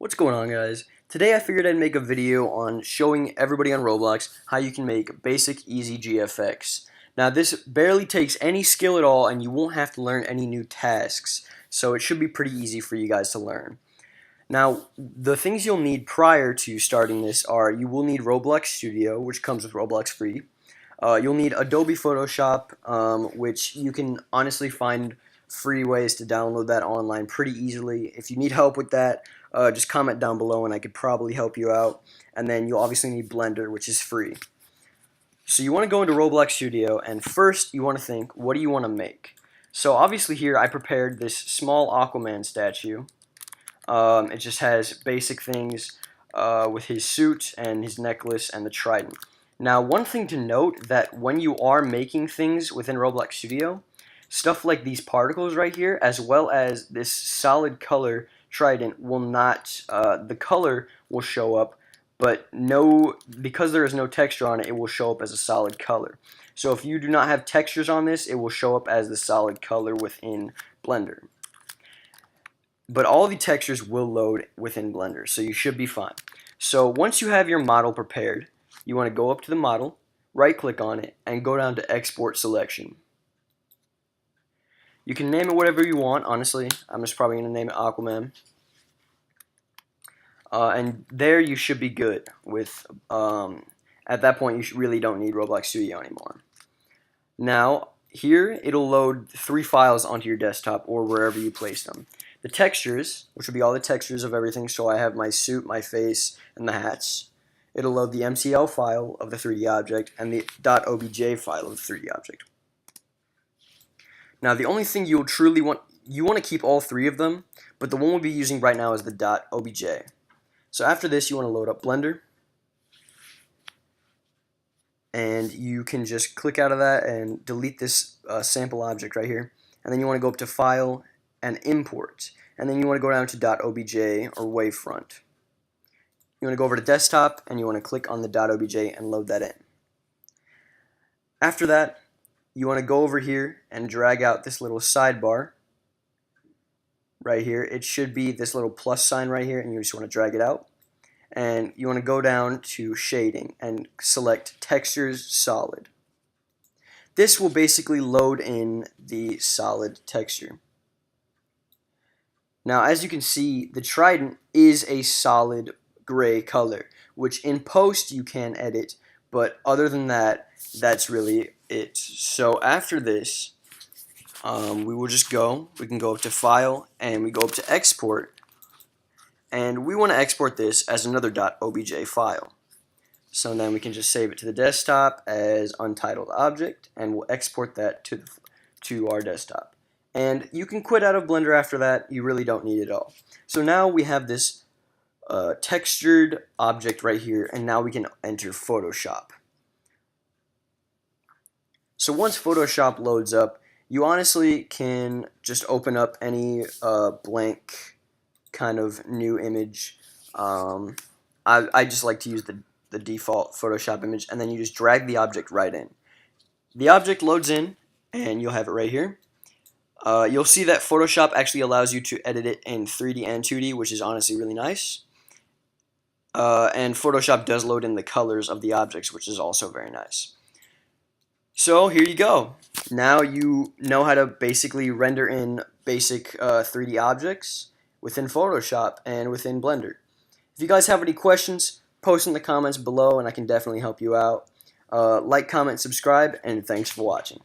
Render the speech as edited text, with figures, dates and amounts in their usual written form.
What's going on, guys? Today I figured I'd make a video on showing everybody on Roblox how you can make basic easy GFX. Now this barely takes any skill at all and you won't have to learn any new tasks, so it should be pretty easy for you guys to learn. Now the things you'll need prior to starting this are you will need Roblox Studio, which comes with Roblox free. You'll need Adobe Photoshop, which you can honestly find free ways to download that online pretty easily. If you need help with that, just comment down below and I could probably help you out. And then you'll obviously need Blender, which is free. So you want to go into Roblox Studio, and first you want to think, what do you want to make? So obviously here I prepared this small Aquaman statue. It just has basic things with his suit and his necklace and the trident. Now one thing to note, that when you are making things within Roblox Studio, stuff like these particles right here, as well as this solid color trident will not, the color will show up, but because there is no texture on it, it will show up as a solid color. So if you do not have textures on this, it will show up as the solid color within Blender. But all the textures will load within Blender, so you should be fine. So once you have your model prepared, you want to go up to the model, right click on it, and go down to Export Selection. You can name it whatever you want, honestly. I'm just probably going to name it Aquaman. And there you should be good with, at that point you really don't need Roblox Studio anymore. Now, here it'll load 3 files onto your desktop or wherever you place them. The textures, which will be all the textures of everything, so I have my suit, my face, and the hats. It'll load the MCL file of the 3D object and the .obj file of the 3D object. Now the only thing you want to keep all 3 of them, but the one we'll be using right now is the .obj. So after this you want to load up Blender, and you can just click out of that and delete this sample object right here, and then you want to go up to File and Import, and then you want to go down to .obj or Wavefront. You want to go over to Desktop and you want to click on the .obj and load that in. After that, you want to go over here and drag out this little sidebar right here. It should be this little plus sign right here, and you just want to drag it out. And you want to go down to Shading and select Textures Solid. This will basically load in the solid texture. Now as you can see, the trident is a solid gray color, which in post you can edit, but other than that, that's really it. So after this, we can go up to File and we go up to Export, and we want to export this as another .obj file. So then we can just save it to the desktop as untitled object, and we'll export that to our desktop. And you can quit out of Blender after that. You really don't need it all. So now we have this textured object right here, and now we can enter Photoshop. So once Photoshop loads up, you honestly can just open up any blank kind of new image. I just like to use the default Photoshop image, and then you just drag the object right in. The object loads in, and you'll have it right here. You'll see that Photoshop actually allows you to edit it in 3D and 2D, which is honestly really nice. And Photoshop does load in the colors of the objects, which is also very nice. So here you go. Now you know how to basically render in basic 3D objects within Photoshop and within Blender. If you guys have any questions, post in the comments below and I can definitely help you out. Like, comment, subscribe, and thanks for watching.